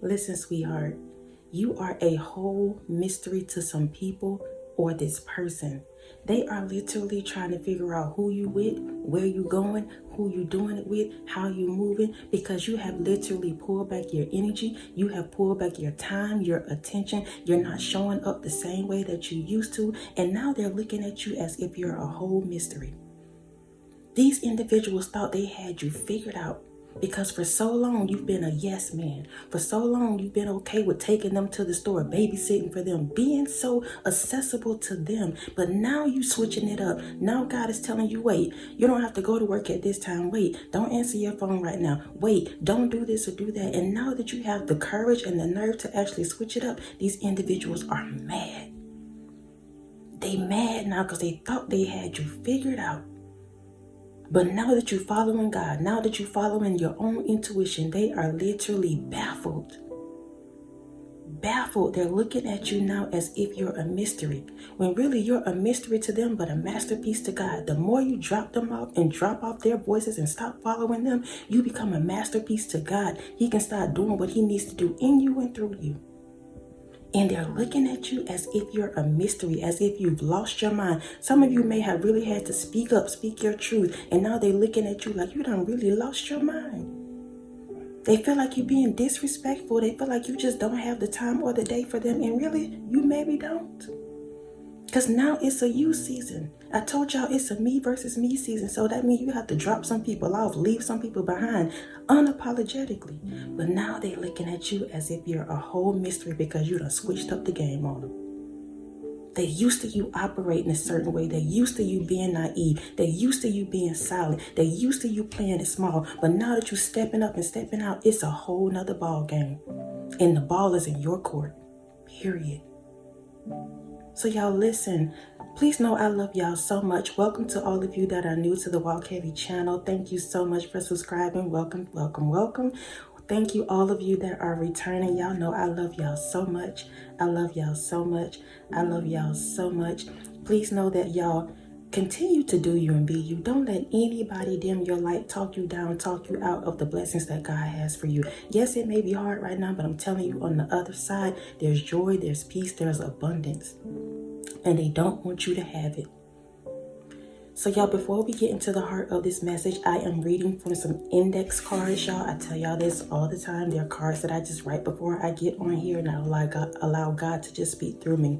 Listen, sweetheart, you are a whole mystery to some people or this person. They are literally trying to figure out who you with, where you going, who you doing it with, how you moving, because you have literally pulled back your energy. You have pulled back your time, your attention. You're not showing up the same way that you used to. And now they're looking at you as if you're a whole mystery. These individuals thought they had you figured out because for so long you've been a yes man. For so long you've been okay with taking them to the store, babysitting for them, being so accessible to them. But now you switching it up. Now God is telling you, wait, you don't have to go to work at this time. Wait, don't answer your phone right now. Wait, don't do this or do that. And now that you have the courage and the nerve to actually switch it up, these individuals are mad. They mad now because they thought they had you figured out. But now that you're following God, now that you're following your own intuition, they are literally baffled. Baffled. They're looking at you now as if you're a mystery, when really you're a mystery to them, but a masterpiece to God. The more you drop them off and drop off their voices and stop following them, you become a masterpiece to God. He can start doing what he needs to do in you and through you. And they're looking at you as if you're a mystery, as if you've lost your mind. Some of you may have really had to speak up, speak your truth. And now they're looking at you like you done really lost your mind. They feel like you're being disrespectful. They feel like you just don't have the time or the day for them. And really, you maybe don't. Because now it's a you season. I told y'all it's a me versus me season. So that means you have to drop some people off, leave some people behind unapologetically. But now they're looking at you as if you're a whole mystery because you done switched up the game on them. They used to you operating a certain way. They used to you being naive. They used to you being silent. They used to you playing it small. But now that you're stepping up and stepping out, it's a whole nother ball game. And the ball is in your court. Period. So y'all listen, please know I love y'all so much. Welcome to all of you that are new to the Walk Heavy channel. Thank you so much for subscribing. Welcome, welcome, welcome. Thank you all of you that are returning. Y'all know I love y'all so much. I love y'all so much. I love y'all so much. Please know that y'all continue to do you and be you. Don't let anybody dim your light, talk you down, talk you out of the blessings that God has for you. Yes, it may be hard right now, but I'm telling you, on the other side, there's joy, there's peace, there's abundance. And they don't want you to have it. So y'all, before we get into the heart of this message, I am reading from some index cards, y'all. I tell y'all this all the time. They're cards that I just write before I get on here, and I allow God to just speak through me.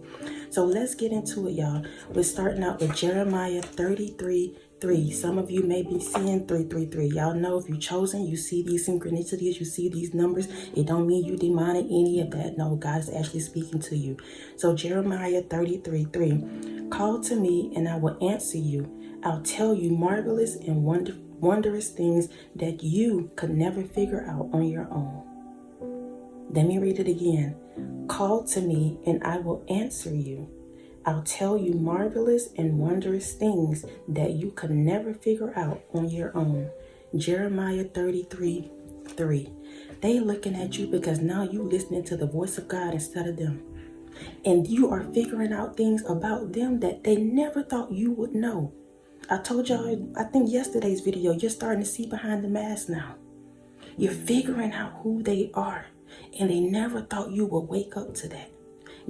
So let's get into it, y'all. We're starting out with Jeremiah 33:3. Some of you may be seeing 333. Y'all know if you're chosen, you see these synchronicities, you see these numbers. It don't mean you demonic any of that. No, God is actually speaking to you. So Jeremiah 33:3. Call to me and I will answer you. I'll tell you marvelous and wondrous things that you could never figure out on your own. Let me read it again. Call to me and I will answer you. I'll tell you marvelous and wondrous things that you could never figure out on your own. Jeremiah 33:3. They looking at you because now you listening to the voice of God instead of them. And you are figuring out things about them that they never thought you would know. I told y'all, I think yesterday's video, you're starting to see behind the mask now. You're figuring out who they are. And they never thought you would wake up to that.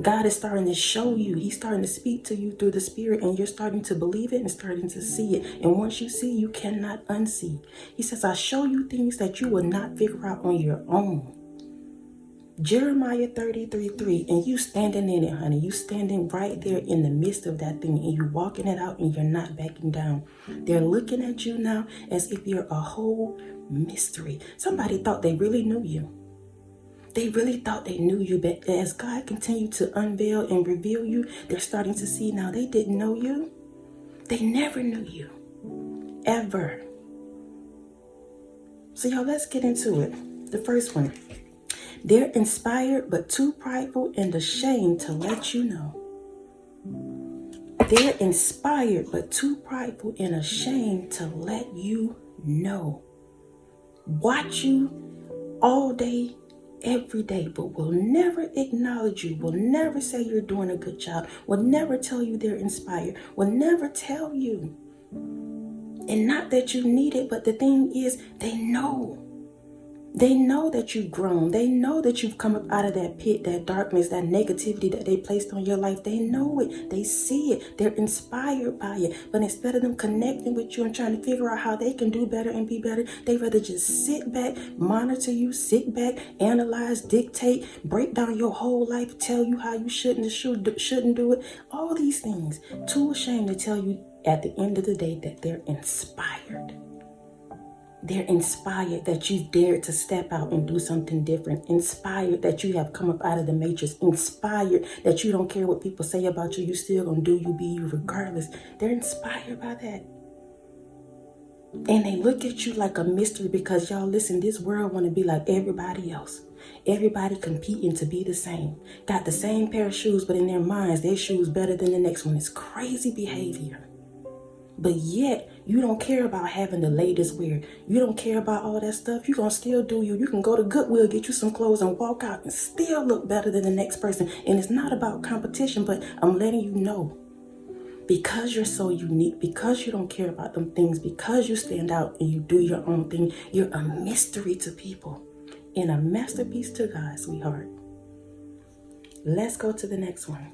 God is starting to show you. He's starting to speak to you through the Spirit, and you're starting to believe it and starting to see it. And once you see, you cannot unsee. He says, I show you things that you will not figure out on your own. Jeremiah 33:3, and you standing in it, honey. You standing right there in the midst of that thing, and you walking it out, and you're not backing down. They're looking at you now as if you're a whole mystery. Somebody thought they really knew you. They really thought they knew you, but as God continued to unveil and reveal you, they're starting to see now they didn't know you. They never knew you. Ever. So y'all, let's get into it. The first one. They're inspired but too prideful and ashamed to let you know. They're inspired but too prideful and ashamed to let you know. Watch you all day, every day, but will never acknowledge you, will never say you're doing a good job, will never tell you they're inspired, will never tell you. And not that you need it, but the thing is, they know. They know that you've grown. They know that you've come up out of that pit, that darkness, that negativity that they placed on your life. They know it. They see it. They're inspired by it. But instead of them connecting with you and trying to figure out how they can do better and be better, they rather just sit back, monitor you, sit back, analyze, dictate, break down your whole life, tell you how you shouldn't do it. All these things. Too ashamed to tell you at the end of the day that they're inspired. They're inspired that you've dared to step out and do something different. Inspired that you have come up out of the matrix. Inspired that you don't care what people say about you. You still gonna do you, be you regardless. They're inspired by that. And they look at you like a mystery because y'all listen, this world want to be like everybody else. Everybody competing to be the same. Got the same pair of shoes, but in their minds, their shoes better than the next one. It's crazy behavior. But yet, you don't care about having the latest wear. You don't care about all that stuff. You're going to still do you. You can go to Goodwill, get you some clothes and walk out and still look better than the next person. And it's not about competition, but I'm letting you know. Because you're so unique, because you don't care about them things, because you stand out and you do your own thing, you're a mystery to people and a masterpiece to God, sweetheart. Let's go to the next one.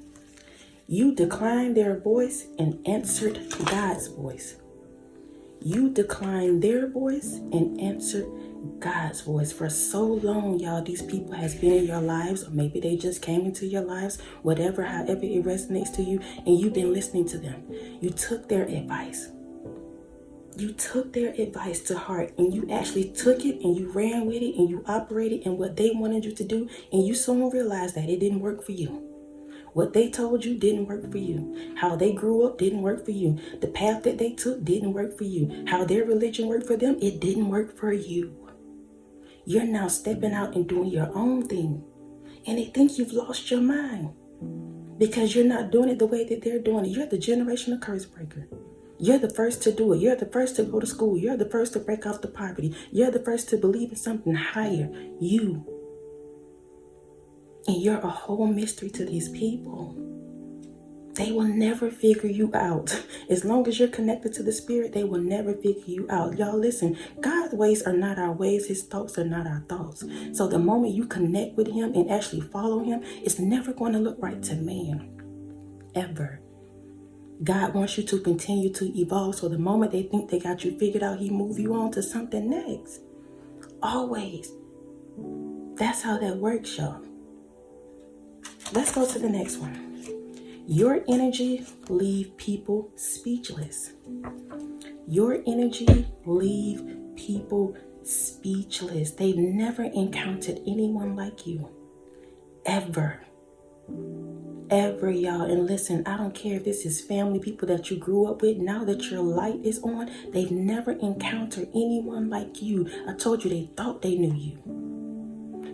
You declined their voice and answered God's voice. You declined their voice and answered God's voice. For so long, y'all, these people has been in your lives, or maybe they just came into your lives, whatever, however it resonates to you, and you've been listening to them. You took their advice. You took their advice to heart, and you actually took it and you ran with it and you operated in what they wanted you to do, and you soon realized that it didn't work for you. What they told you didn't work for you. How they grew up didn't work for you. The path that they took didn't work for you. How their religion worked for them, it didn't work for you. You're now stepping out and doing your own thing. And they think you've lost your mind because you're not doing it the way that they're doing it. You're the generational curse breaker. You're the first to do it. You're the first to go to school. You're the first to break off the poverty. You're the first to believe in something higher. You. And you're a whole mystery to these people. They will never figure you out. As long as you're connected to the Spirit, they will never figure you out. Y'all listen, God's ways are not our ways. His thoughts are not our thoughts. So the moment you connect with him and actually follow him, it's never going to look right to man. Ever. God wants you to continue to evolve. So the moment they think they got you figured out, he move you on to something next. Always. That's how that works, y'all. Let's go to the next one. Your energy leave people speechless. Your energy leave people speechless. They've never encountered anyone like you. Ever. Ever, y'all. And listen, I don't care if this is family, people that you grew up with. Now that your light is on, they've never encountered anyone like you. I told you they thought they knew you.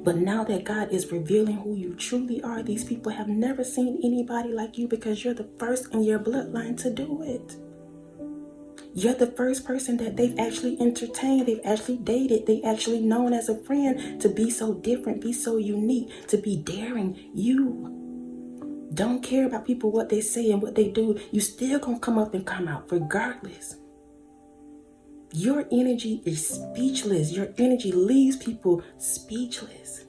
But now that God is revealing who you truly are, these people have never seen anybody like you because you're the first in your bloodline to do it. You're the first person that they've actually entertained, they've actually dated, they actually known as a friend to be so different, be so unique, to be daring. You don't care about people, what they say and what they do. You still gonna come up and come out regardless. Your energy is speechless. Your energy leaves people speechless.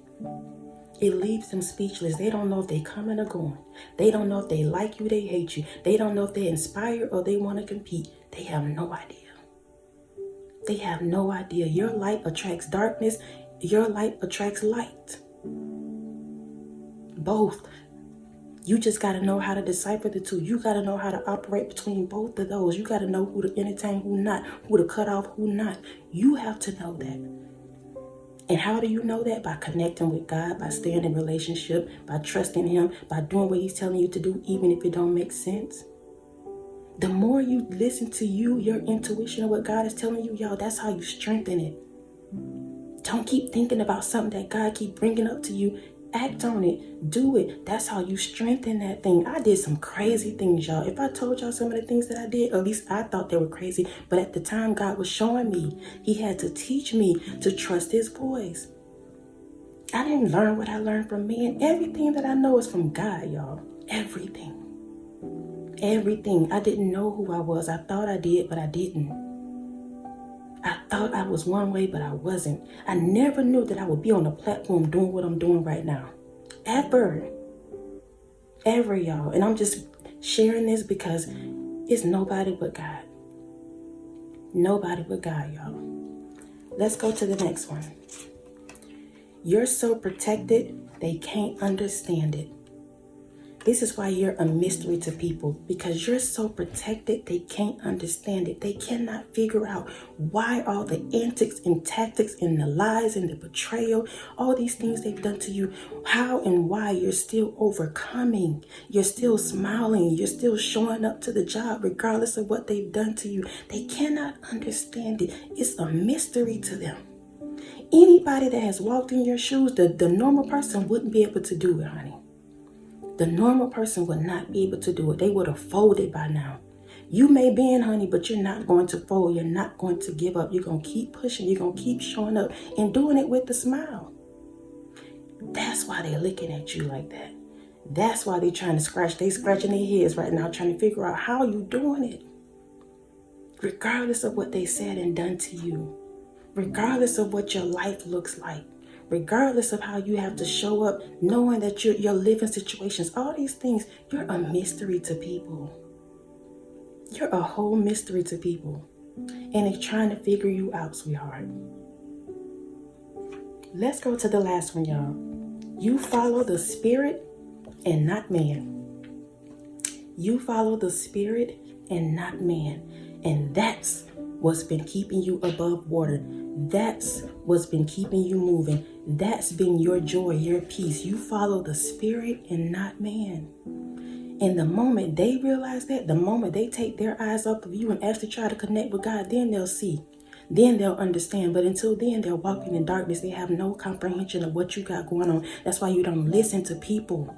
It leaves them speechless. They don't know if they coming or going. They don't know if they like you, they hate you. They don't know if they're inspired or they want to compete. They have no idea. They have no idea. Your light attracts darkness. Your light attracts light. Both. You just got to know how to decipher the two. You got to know how to operate between both of those. You got to know who to entertain, who not, who to cut off, who not. You have to know that. And how do you know that? By connecting with God, by staying in relationship, by trusting him, by doing what he's telling you to do, even if it don't make sense. The more you listen to you, your intuition, and what God is telling you, y'all, that's how you strengthen it. Don't keep thinking about something that God keep bringing up to you. Act on it. Do it. That's how you strengthen that thing. I did some crazy things, y'all. If I told y'all some of the things that I did, at least I thought they were crazy. But at the time, God was showing me. He had to teach me to trust his voice. I didn't learn what I learned from men. Everything that I know is from God, y'all. Everything. Everything. I didn't know who I was. I thought I did, but I didn't. I thought I was one way, but I wasn't. I never knew that I would be on a platform doing what I'm doing right now. Ever, y'all. And I'm just sharing this because it's nobody but God. Nobody but God, y'all. Let's go to the next one. You're so protected, they can't understand it. This is why you're a mystery to people, because you're so protected, they can't understand it. They cannot figure out why all the antics and tactics and the lies and the betrayal, all these things they've done to you, how and why you're still overcoming. You're still smiling. You're still showing up to the job regardless of what they've done to you. They cannot understand it. It's a mystery to them. Anybody that has walked in your shoes, the normal person wouldn't be able to do it, honey. The normal person would not be able to do it. They would have folded by now. You may be in, honey, but you're not going to fold. You're not going to give up. You're going to keep pushing. You're going to keep showing up and doing it with a smile. That's why they're looking at you like that. That's why they're trying to scratch. They're scratching their heads right now, trying to figure out how you're doing it. Regardless of what they said and done to you. Regardless of what your life looks like. Regardless of how you have to show up, knowing that your living situations, all these things, you're a mystery to people. You're a whole mystery to people. And they're trying to figure you out, sweetheart. Let's go to the last one, y'all. You follow the spirit and not man. You follow the spirit and not man. And that's what's been keeping you above water. That's what's been keeping you moving. That's been your joy, your peace. You follow the spirit and not man. And the moment they realize that, the moment they take their eyes off of you and actually try to connect with God, then they'll see. Then they'll understand. But until then, they're walking in darkness. They have no comprehension of what you got going on. That's why you don't listen to people.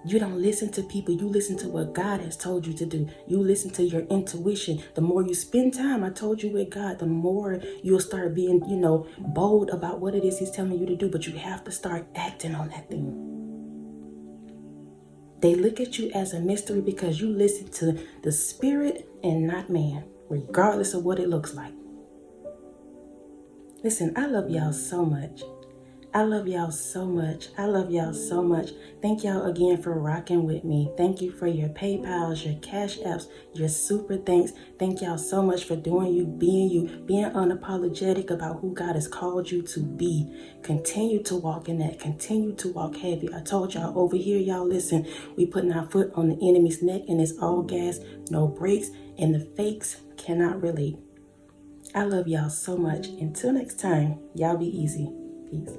You don't listen to people. You listen to what God has told you to do. You listen to your intuition. The more you spend time, I told you, with God, the more you'll start being, bold about what it is He's telling you to do. But you have to start acting on that thing. They look at you as a mystery because you listen to the spirit and not man, regardless of what it looks like. Listen, I love y'all so much. I love y'all so much. I love y'all so much. Thank y'all again for rocking with me. Thank you for your PayPals, your Cash Apps, your super thanks. Thank y'all so much for doing you, being unapologetic about who God has called you to be. Continue to walk in that. Continue to walk heavy. I told y'all over here, y'all, listen, we putting our foot on the enemy's neck and it's all gas, no brakes, and the fakes cannot relate. I love y'all so much. Until next time, y'all be easy. Peace.